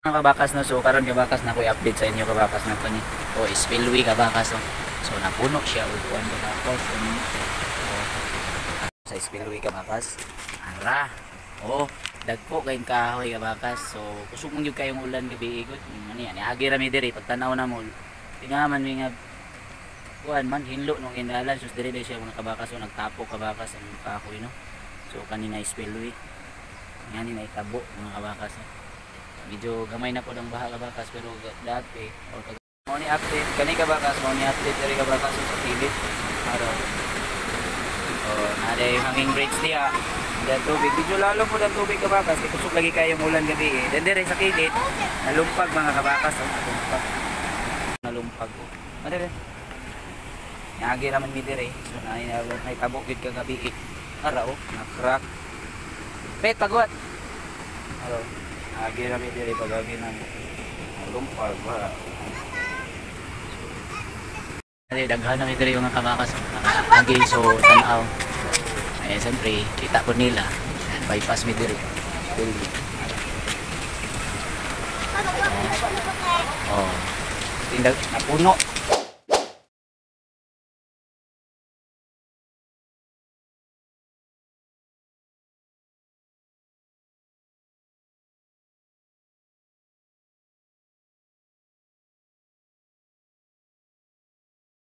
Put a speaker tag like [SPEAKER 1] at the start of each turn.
[SPEAKER 1] Mga kabakas no, so karon kabakas na ko i-update sa inyo kabakas na to ni o spillway kabakas no. So napuno siya og kuan kabakas sa spillway kabakas. Ara. Oh, dagko kay kahoy kabakas. So kusog man gyud kayong ulan gabi igot. Ani agi ra mi diri pagtanaw na mo. Tingaman mi nga kuan man hinlo nung indalan sus diri siya mga kabakas so nagtapo kabakas ang kahoy no. So kanina spillway. Ngani na itabo mga kabakas. Medyo gamay na po ng baha kabakas pero dati or mo ni update kani kabakas mo ni update diri kabakas sa kilid araw nade hanging bridge diha dan tubig medyo lalo po dan tubig kabakas kay kusog lagi kayong ulan gabi then dire sa kilid nalumpag mga kabakas nalumpag po madere agi ra man mi dire so nay tabo gid kagabi araw na crack pet pagwat araw agi rami diri pagagi nang lumpag ba. Ay daghan na diri mga kabakas. Agi so tanaw. Ay siyempre kita po nila. Bypass mi diri. Oh. Tindag napuno.